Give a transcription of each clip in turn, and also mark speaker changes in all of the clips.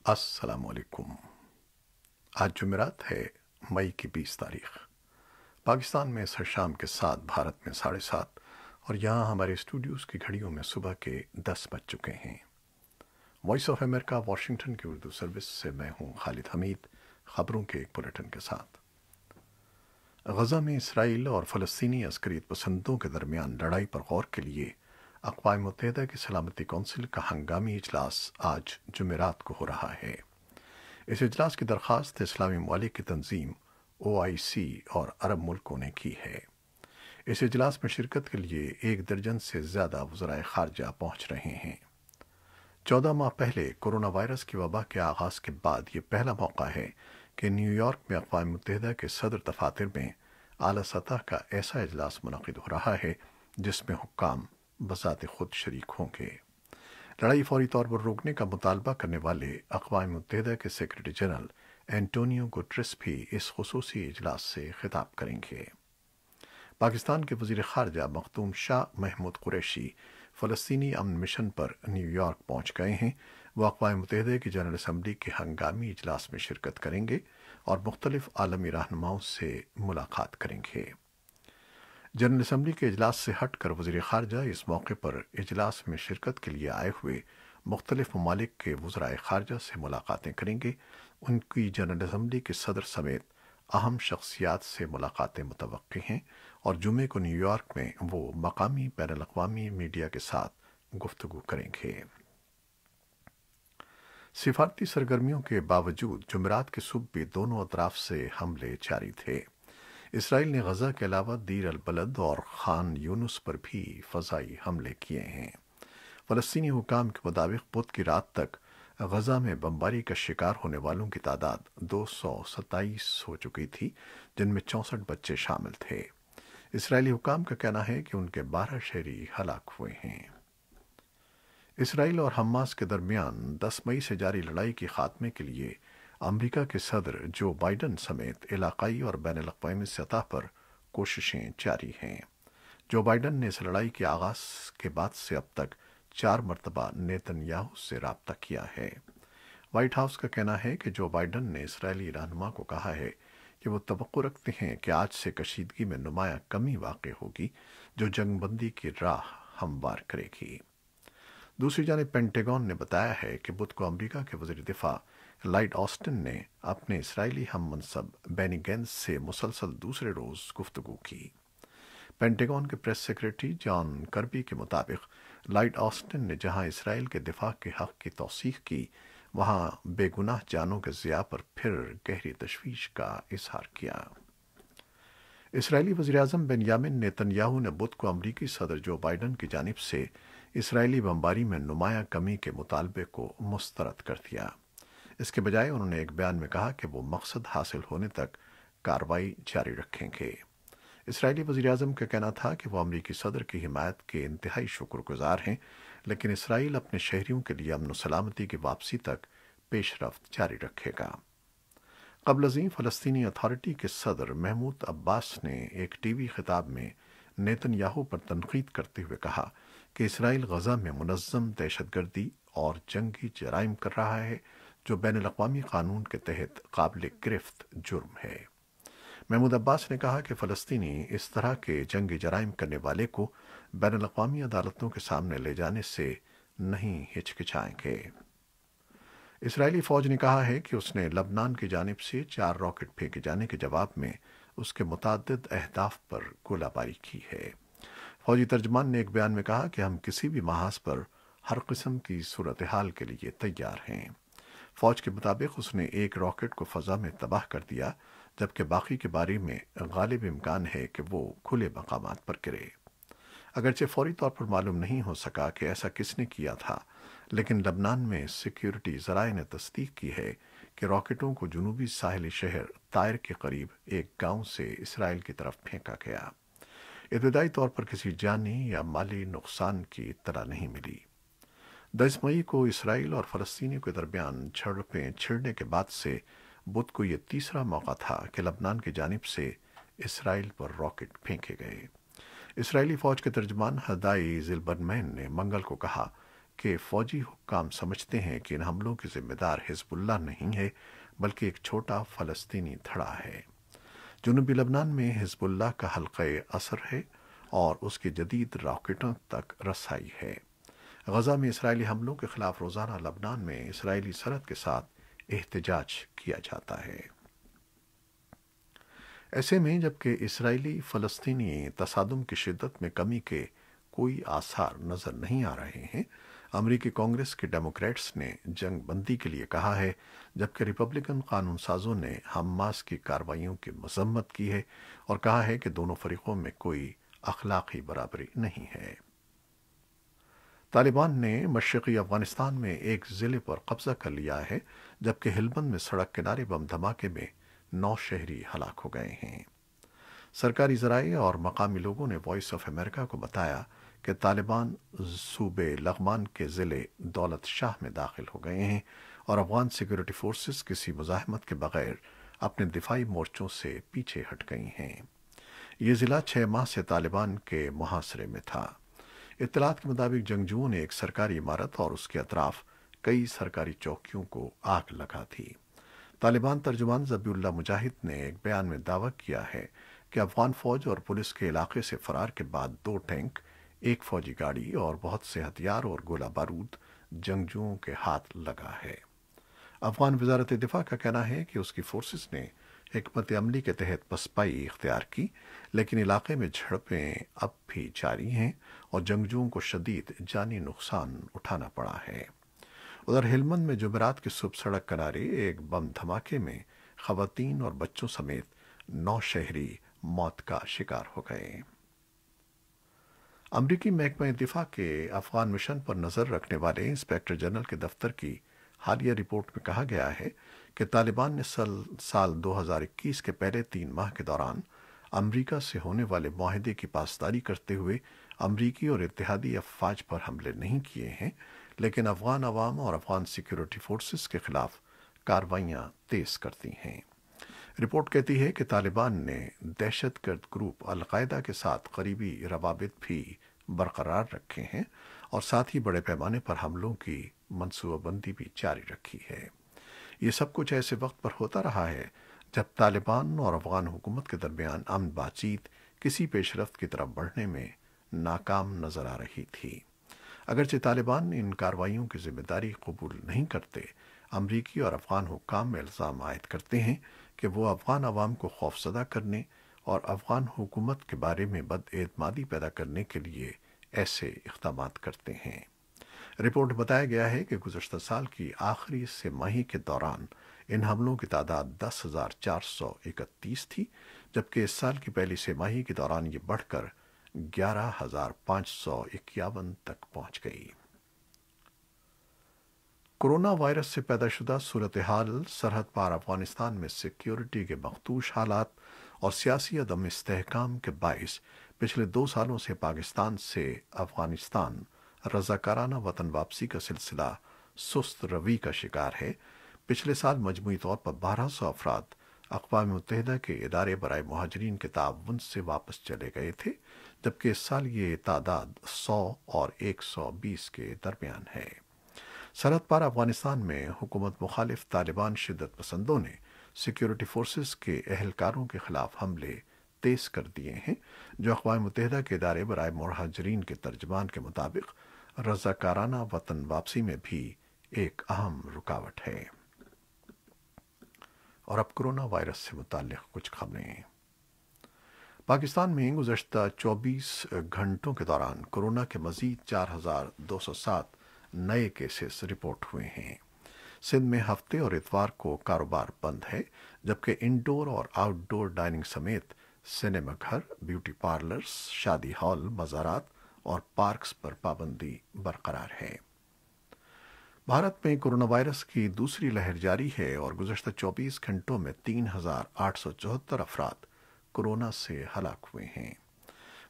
Speaker 1: अस्सलाम वालेकुम। आज जुमेरात है, मई की 20 तारीख। पाकिस्तान में सर शाम के 7, भारत में 7:30 और यहाँ हमारे स्टूडियोज़ की घड़ियों में सुबह के 10 बज चुके हैं। वॉइस ऑफ अमेरिका वाशिंगटन की उर्दू सर्विस से मैं हूँ खालिद हमीद, ख़बरों के एक बुलेटिन के साथ। गज़ा में इसराइल और फ़लस्तीनी अस्करियत पसंदों के दरमियान लड़ाई पर गौर के लिए अक़वाम मुत्तहिदा की सलामती कौंसिल का हंगामी इजलास आज जुमेरात को हो रहा है। इस इजलास की दरख्वास्त इस्लामी ममालिक की तंजीम OIC और अरब मुल्कों ने की है। इस इजलास में शिरकत के लिए 1 दर्जन से ज़्यादा वज़राए ख़ारजा पहुँच रहे हैं। 14 माह पहले कोरोना वायरस की वबा के आगाज़ के बाद ये पहला मौका है कि न्यूयॉर्क में अक़वाम मुत्तहिदा के सदर दफ़ातर में आला सतह का ऐसा इजलास मुनक़िद हो रहा है जिसमें हुक्काम बज़ात खुद शरीक होंगे। लड़ाई फौरी तौर पर रोकने का मुतालबा करने वाले अक़वाम मुत्तहिदा के सेक्रेटरी जनरल एंटोनियो गुटेरेस भी इस खुसूसी इजलास से खिताब करेंगे। पाकिस्तान के वज़ीर ख़ारजा मखदूम शाह महमूद कुरैशी फ़लस्तीनी अमन मिशन पर न्यूयॉर्क पहुँच गए हैं। वो अक़वाम मुत्तहिदा की जनरल असम्बली के हंगामी इजलास में शिरकत करेंगे और मुख्तलिफ आलमी रहनुमाओं से मुलाकात करेंगे। जनरल असम्बली के इजलास से हट कर वज़ीर ख़ारजा इस मौके पर इजलास में शिरकत के लिए आए हुए मुख्तलिफ ममालिक के वज़राए ख़ारजा से मुलाकातें करेंगे। उनकी जनरल असम्बली के सदर समेत अहम शख्सियात से मुलाकातें मुतवक्की हैं और जुमे को न्यूयॉर्क में वो मकामी बैनुल अक़वामी मीडिया के साथ गुफ्तगू करेंगे। सिफारती सरगर्मियों के बावजूद जुमेरात की सुबह भी दोनों अतराफ से हमले जारी थे। इसराइल ने गज़ा के अलावा दीर अल बलद और खान यूनुस पर भी फ़ज़ाई हमले किए हैं। फ़लस्तीनी हुकाम के मुताबिक बुध की रात तक गज़ा में बमबारी का शिकार होने वालों की तादाद 227 हो चुकी थी, जिनमें 64 बच्चे शामिल थे। इसराइली हुकाम का कहना है कि उनके 12 शहरी हलाक हुए हैं। इसराइल और हमास के दरमियान 10 मई से जारी लड़ाई के खात्मे के लिए अमेरिका के सदर जो बाइडन समेत इलाकाई और बैनुल अक़वामी सतह पर कोशिशें जारी हैं। जो बाइडन ने इस लड़ाई के आगाज़ के बाद से अब तक 4 मरतबा नेतन्याहू से राब्ता किया है। व्हाइट हाउस का कहना है कि जो बाइडन ने इसराइली रहनुमा को कहा है कि वो तवक्को रखते हैं कि आज से कशीदगी में नुमायां कमी वाक़ होगी जो जंगबंदी की राह हमवार करेगी। दूसरी जानिब पेंटागन ने बताया है कि बुध को अमेरिका के वज़ीर दिफा लॉयड ऑस्टिन ने अपने इसराइली हम मनसब बेनी गैंट्स से मुसलसल दूसरे रोज़ गुफ्तगू की। पेंटागन के प्रेस सेक्रेटरी जॉन कर्बी के मुताबिक लॉयड ऑस्टिन ने जहां इसराइल के दिफा के हक़ की तौसीक़ की, वहां बेगुनाह जानों के ज़िया पर फिर गहरी तशवीश का इजहार किया। इसराइली वज़ीर-ए-आज़म बेंयामिन नेतन्याहू ने बुध को अमरीकी सदर जो बाइडन की जानिब से इसराइली बमबारी में नुमायां कमी के मुतालबे को मुस्तरद कर दिया। इसके बजाय उन्होंने एक बयान में कहा कि वो मकसद हासिल होने तक कार्रवाई जारी रखेंगे। इसराइली वज़ीर-ए-आज़म का कहना था कि वो अमरीकी सदर की हिमायत के इंतहाई शुक्रगुजार हैं, लेकिन इसराइल अपने शहरियों के लिए अमन सलामती की वापसी तक पेशरफ्त जारी रखेगा। क़ब्ल अज़ीं फ़लस्तीनी अथॉरिटी के सदर महमूद अब्बास ने एक टीवी खिताब में नेतन्याहू पर तनकीद करते हुए कहा कि इसराइल गज़ा में मुनज़्ज़म दहशतगर्दी और जंगी जराइम कर रहा है जो बैनुल अक़वामी कानून के तहत काबिल गिरफ्त जुर्म है। महमूद अब्बास ने कहा कि फ़लस्तीनी इस तरह के जंगी जराइम करने वाले को बैनुल अक़वामी अदालतों के सामने ले जाने से नहीं हिचकिचाएंगे। इसराइली फ़ौज ने कहा है कि उसने लबनान की जानिब से 4 रॉकेट फेंके जाने के जवाब में उसके मुतअद्दिद अहदाफ पर गोलाबारी की है। फ़ौजी तर्जमान ने एक बयान में कहा कि हम किसी भी महाज पर हर किस्म की सूरत हाल के लिए तैयार हैं। फ़ौज के मुताबिक उसने एक रॉकेट को फ़ज़ा में तबाह कर दिया, जबकि बाकी के बारे में गालिब इम्कान है कि वो खुले मकामात पर गिरे। अगरचे फौरी तौर पर मालूम नहीं हो सका कि ऐसा किसने किया था, लेकिन लबनान में सिक्योरिटी ज़राए ने तस्दीक की है कि रॉकेटों को जनूबी साहिली शहर तायर के करीब एक गांव से इसराइल की तरफ फेंका गया। इब्तदाई तौर पर किसी जानी या माली नुकसान की इत्तला नहीं मिली। 10 मई को इसराइल और फ़लस्तीनियों के दरमियान झड़पें छिड़ने के बाद से बुध को यह तीसरा मौका था कि लबनान की जानिब से इसराइल पर रॉकेट फेंके गए। इसराइली फ़ौज के तर्जमान हदाई ज़िलबरमैन ने मंगल को कहा के फौजी हुक्काम समझते हैं कि इन हमलों की जिम्मेदार हिजबुल्लाह नहीं है बल्कि एक छोटा फलस्तीनी धड़ा है। जनूबी लबनान में हिजबुल्लाह का हल्क़े असर है और उसके जदीद रॉकेटों तक रसाई है। गजा में इसराइली हमलों के खिलाफ रोज़ाना लबनान में इसराइली सरहद के साथ एहतजाज किया जाता है। ऐसे में जबकि इसराइली फ़लस्तीनी तसादुम की शिद्दत में कमी के कोई आसार नज़र नहीं आ रहे हैं, अमरीकी कांग्रेस के डेमोक्रेट्स ने जंग बंदी के लिए कहा है, जबकि रिपब्लिकन कानून साजों ने हमास की कार्रवाइयों की मजम्मत की है और कहा है कि दोनों फरीकों में कोई अखलाकी बराबरी नहीं है। तालिबान ने मशरक़ी अफ़गानिस्तान में एक ज़िले पर कब्ज़ा कर लिया है, जबकि हिलबंद में सड़क किनारे बम धमाके में 9 शहरी हलाक हो गए हैं। सरकारी ज़राए और मकामी लोगों ने वॉइस ऑफ अमेरिका को बताया कि तालिबान सूबे लग़मान के ज़िले दौलत शाह में दाखिल हो गए हैं और अफ़गान सिक्योरिटी फोर्सेस किसी मुज़ाहमत के बगैर अपने दिफाई मोर्चों से पीछे हट गई हैं। ये ज़िला 6 माह से तालिबान के मुहासरे में था। इत्तलात के मुताबिक जंगजुओं ने एक सरकारी इमारत और उसके अतराफ कई सरकारी चौकियों को आग लगा थी। तालिबान तर्जुमान ज़बीउल्लाह मुजाहिद ने एक बयान में दावा किया है कि अफगान फौज और पुलिस के इलाके से फरार के बाद 2 टैंक, 1 फौजी गाड़ी और बहुत से हथियार और गोला बारूद जंगजुओं के हाथ लगा है। अफगान वजारत दिफा का कहना है कि उसकी फोर्सेस ने हिकमत अमली के तहत पसपाई इख्तियार की, लेकिन इलाके में झड़पें अब भी जारी हैं और जंगजुओं को शदीद जानी नुकसान उठाना पड़ा है। उधर हेलमंद में जुमेरात की सुबह सड़क किनारे एक बम धमाके में खवातीन और बच्चों समेत 9 शहरी मौत का शिकार हो गए। अमरीकी महकमा दिफा के अफगान मिशन पर नज़र रखने वाले इंस्पेक्टर जनरल के दफ्तर की हालिया रिपोर्ट में कहा गया है कि तालिबान ने साल 2021 के पहले 3 माह के दौरान अमरीका से होने वाले मुआहदे की पासदारी करते हुए अमरीकी और इत्तेहादी अफवाज पर हमले नहीं किए हैं, लेकिन अफगान अवाम और अफगान सिक्योरिटी फोर्सेस के खिलाफ कार्रवाइयां तेज करती हैं। रिपोर्ट कहती है कि तालिबान ने दहशतगर्द ग्रुप अल-कायदा के साथ करीबी रवाबित भी बरकरार रखे हैं और साथ ही बड़े पैमाने पर हमलों की मनसूबाबंदी भी जारी रखी है। ये सब कुछ ऐसे वक्त पर होता रहा है जब तालिबान और अफगान हुकूमत के दरमियान अमन बातचीत किसी पेशरफ्त की तरफ बढ़ने में नाकाम नजर आ रही थी। अगरचे तालिबान इन कार्रवाइयों की जिम्मेदारी कबूल नहीं करते, अमरीकी और अफगान हुक्काम में इल्ज़ाम आयद करते हैं कि वो अफगान अवाम को खौफजदा करने और अफगान हुकूमत के बारे में बदएतमादी पैदा करने के लिए ऐसे इक़दामात करते हैं। रिपोर्ट में बताया गया है कि गुज़श्ता साल की आखिरी तिमाही के दौरान इन हमलों की तादाद 10,431 थी, जबकि इस साल की पहली तिमाही के दौरान ये बढ़कर 11,551 तक पहुंच गई। कोरोना वायरस से पैदाशुदा सूरत हाल, सरहद पार अफगानिस्तान में सिक्योरिटी के मखदूश हालात और सियासी अदम इस्तेहकाम के बाइस पिछले 2 सालों से पाकिस्तान से अफगानिस्तान रज़ाकाराना वतन वापसी का सिलसिला सुस्त रवी का शिकार है। पिछले साल मजमूई तौर पर 1200 अफराद अक़वाम मुत्तहिदा के इदारे बराए मुहाजिरीन के ताउन से वापस चले गए थे, जबकि इस साल ये तादाद 100 और 120 के दरमियान है। सरहद पार अफगानिस्तान में हुकूमत मुखालिफ तालिबान शिद्दत पसंदों ने सिक्योरिटी फोर्सेस के एहलकारों के खिलाफ हमले तेज कर दिए हैं, जो अक़वाम मुत्तहिदा के इदारे बराए मुहाजिरीन के तर्जमान के मुताबिक रज़ाकाराना वतन वापसी में भी एक अहम रुकावट है। और अब कोरोना वायरस से मुताल्लिक़ कुछ खबरें। पाकिस्तान में गुज़श्ता 24 घंटों के दौरान कोरोना के मज़ीद 4,207 नए केसेस रिपोर्ट हुए हैं। सिंध में हफ्ते और इतवार को कारोबार बंद है, जबकि इंडोर और आउटडोर डाइनिंग समेत सिनेमा घर, ब्यूटी पार्लर्स, शादी हॉल, मज़ारात और पार्क्स पर पाबंदी बरकरार है। भारत में कोरोना वायरस की दूसरी लहर जारी है और गुज़श्ता 24 घंटों में 3,874 अफराद कोरोना से हलाक हुए हैं।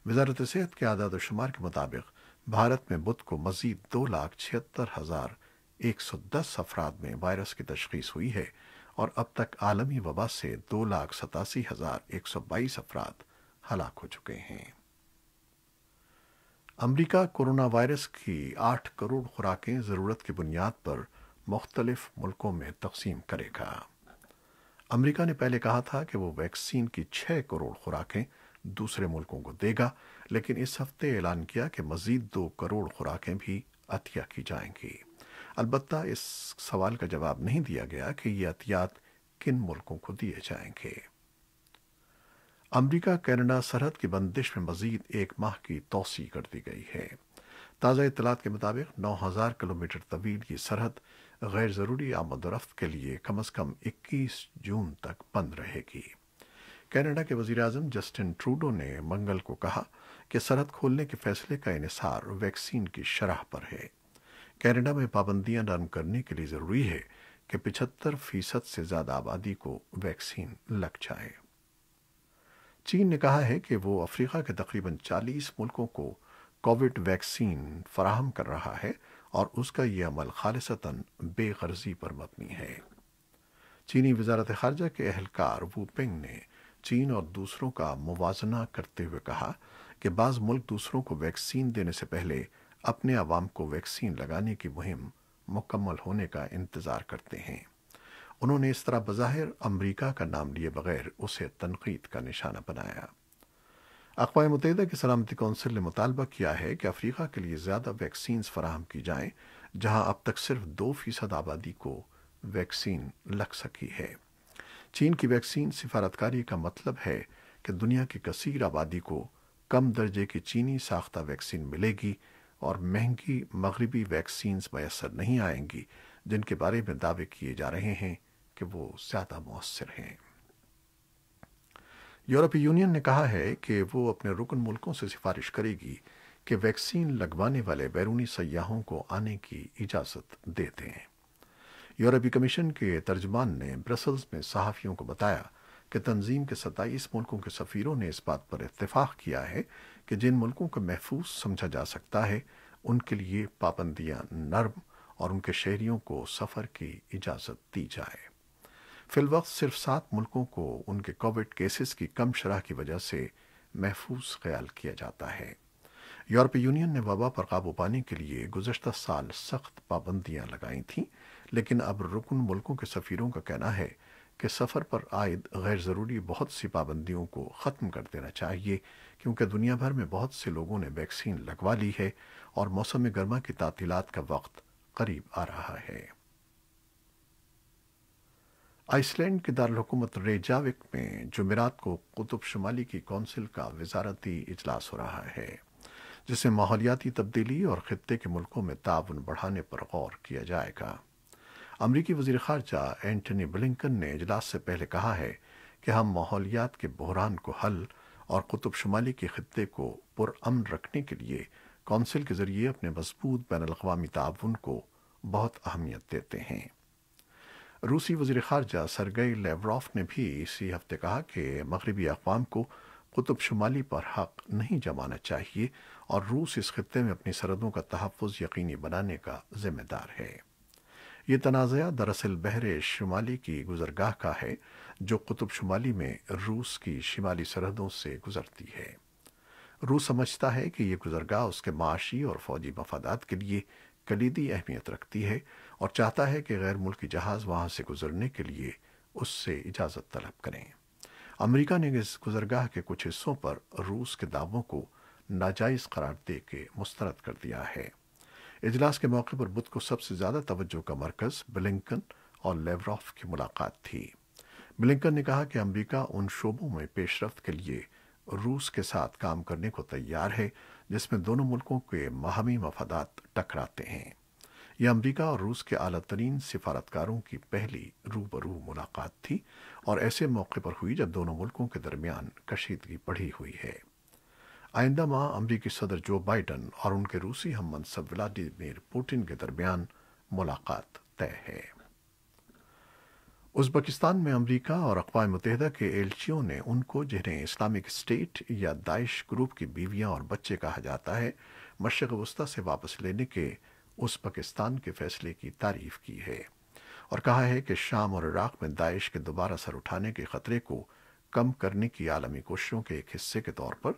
Speaker 1: वज़ारत सेहत के आदाद व शुमार के मुताबिक भारत में बुध को मज़ीद 2,76,110 अफराद में वायरस की तशख़ीस हुई है और अब तक आलमी वबा से 2,87,122 अफराद हलाक हो चुके हैं। امریکہ کورونا وائرس کی 8 کروڑ خوراکیں ضرورت کی بنیاد پر مختلف ملکوں میں تقسیم کرے گا۔ امریکہ نے پہلے کہا تھا کہ وہ ویکسین کی 6 کروڑ خوراکیں دوسرے ملکوں کو دے گا، لیکن اس ہفتے اعلان کیا کہ مزید 2 کروڑ خوراکیں بھی عطیہ کی جائیں گی۔ البتہ اس سوال کا جواب نہیں دیا گیا کہ یہ عطیات کن ملکوں کو دیے جائیں گے۔ امریکہ کینیڈا سرحد کی بندش میں مزید 1 ماہ کی توسیع کر دی گئی ہے۔ تازہ اطلاعات کے مطابق 9,000 کلومیٹر طویل یہ سرحد غیر ضروری آمد و رفت کے لیے کم از کم 21 جون تک بند رہے گی۔ کینیڈا کے وزیر اعظم جسٹن ٹروڈو نے منگل کو کہا کہ سرحد کھولنے کے فیصلے کا انحصار ویکسین کی شرح پر ہے۔ کینیڈا میں پابندیاں نرم کرنے کے لیے ضروری ہے کہ 75% سے زیادہ آبادی کو ویکسین لگ جائے۔ چین نے کہا ہے کہ وہ افریقہ کے تقریباً 40 ملکوں کو کووڈ ویکسین فراہم کر رہا ہے اور اس کا یہ عمل خالصتاً بے غرضی پر مبنی ہے۔ چینی وزارت خارجہ کے اہلکار وو پینگ نے چین اور دوسروں کا موازنہ کرتے ہوئے کہا کہ بعض ملک دوسروں کو ویکسین دینے سے پہلے اپنے عوام کو ویکسین لگانے کی مہم مکمل ہونے کا انتظار کرتے ہیں۔ انہوں نے اس طرح بظاہر امریکہ کا نام لیے بغیر اسے تنقید کا نشانہ بنایا۔ اقوام متحدہ کی سلامتی کونسل نے مطالبہ کیا ہے کہ افریقہ کے لیے زیادہ ویکسینز فراہم کی جائیں، جہاں اب تک صرف 2% آبادی کو ویکسین لگ سکی ہے۔ چین کی ویکسین سفارتکاری کا مطلب ہے کہ دنیا کی کثیر آبادی کو کم درجے کی چینی ساختہ ویکسین ملے گی اور مہنگی مغربی ویکسینز میسر نہیں آئیں گی، جن کے بارے میں دعوے کیے جا رہے ہیں کہ وہ زیادہ مؤثر ہیں۔ یورپی یونین نے کہا ہے کہ وہ اپنے رکن ملکوں سے سفارش کرے گی کہ ویکسین لگوانے والے بیرونی سیاحوں کو آنے کی اجازت دے دیں۔ یورپی کمیشن کے ترجمان نے برسلز میں صحافیوں کو بتایا کہ تنظیم کے 27 ملکوں کے سفیروں نے اس بات پر اتفاق کیا ہے کہ جن ملکوں کو محفوظ سمجھا جا سکتا ہے ان کے لیے پابندیاں نرم اور ان کے شہریوں کو سفر کی اجازت دی جائے۔ فی الوقت صرف 7 ملکوں کو ان کے کووڈ کیسز کی کم شرح کی وجہ سے محفوظ خیال کیا جاتا ہے۔ یورپی یونین نے وبا پر قابو پانے کے لیے گزشتہ سال سخت پابندیاں لگائی تھیں، لیکن اب رکن ملکوں کے سفیروں کا کہنا ہے کہ سفر پر عائد غیر ضروری بہت سی پابندیوں کو ختم کر دینا چاہیے، کیونکہ دنیا بھر میں بہت سے لوگوں نے ویکسین لگوا لی ہے اور موسم گرما کی تعطیلات کا وقت قریب آ رہا ہے۔ آئس لینڈ کے دارالحکومت ریجاوک میں جمعرات کو قطب شمالی کی کونسل کا وزارتی اجلاس ہو رہا ہے، جس میں ماحولیاتی تبدیلی اور خطے کے ملکوں میں تعاون بڑھانے پر غور کیا جائے گا۔ امریکی وزیر خارجہ اینٹنی بلنکن نے اجلاس سے پہلے کہا ہے کہ ہم ماحولیات کے بحران کو حل اور قطب شمالی کے خطے کو پرامن رکھنے کے لیے کونسل کے ذریعے اپنے مضبوط بین الاقوامی تعاون کو بہت اہمیت دیتے ہیں۔ روسی وزیر خارجہ سرگئی لیوروف نے بھی اسی ہفتے کہا کہ مغربی اقوام کو قطب شمالی پر حق نہیں جمانا چاہیے اور روس اس خطے میں اپنی سرحدوں کا تحفظ یقینی بنانے کا ذمہ دار ہے۔ یہ تنازعہ دراصل بحر شمالی کی گزرگاہ کا ہے، جو قطب شمالی میں روس کی شمالی سرحدوں سے گزرتی ہے۔ روس سمجھتا ہے کہ یہ گزرگاہ اس کے معاشی اور فوجی مفادات کے لیے کلیدی اہمیت رکھتی ہے اور چاہتا ہے کہ غیر ملکی جہاز وہاں سے گزرنے کے لیے اس سے اجازت طلب کریں۔ امریکہ نے اس گزرگاہ کے کچھ حصوں پر روس کے دعووں کو ناجائز قرار دے کے مسترد کر دیا ہے۔ اجلاس کے موقع پر بدھ کو سب سے زیادہ توجہ کا مرکز بلنکن اور لیوروف کی ملاقات تھی۔ بلنکن نے کہا کہ امریکہ ان شعبوں میں پیش رفت کے لیے روس کے ساتھ کام کرنے کو تیار ہے جس میں دونوں ملکوں کے باہمی مفادات ٹکراتے ہیں۔ یہ امریکہ اور روس کے اعلیٰ ترین سفارتکاروں کی پہلی روبرو ملاقات تھی اور ایسے موقع پر ہوئی جب دونوں ملکوں کے درمیان کشیدگی بڑھی ہوئی ہے۔ آئندہ ماہ امریکی صدر جو بائیڈن اور ان کے روسی ہم منصب ولادیمیر پوٹن کے درمیان ملاقات طے ہے۔ ازبکستان میں امریکہ اور اقوام متحدہ کے ایلچیوں نے ان کو جنہیں اسلامک اسٹیٹ یا داعش گروپ کی بیویاں اور بچے کہا جاتا ہے، مشرق وسطی سے واپس لینے کے ازبکستان کے فیصلے کی تعریف کی ہے اور کہا ہے کہ شام اور عراق میں داعش کے دوبارہ سر اٹھانے کے خطرے کو کم کرنے کی عالمی کوششوں کے ایک حصے کے طور پر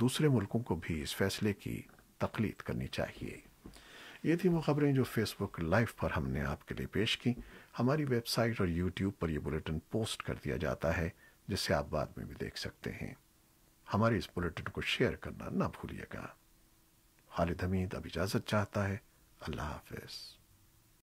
Speaker 1: دوسرے ملکوں کو بھی اس فیصلے کی तकलीद करनी चाहिए। ये थी वो खबरें जो फेसबुक लाइव पर हमने आपके लिए पेश की। हमारी वेबसाइट और यूट्यूब पर यह बुलेटिन पोस्ट कर दिया जाता है, जिसे आप बाद में भी देख सकते हैं। हमारे इस बुलेटिन को शेयर करना ना भूलिएगा। खालिद हमीद अब इजाज़त चाहता है। अल्लाह हाफ़िज़।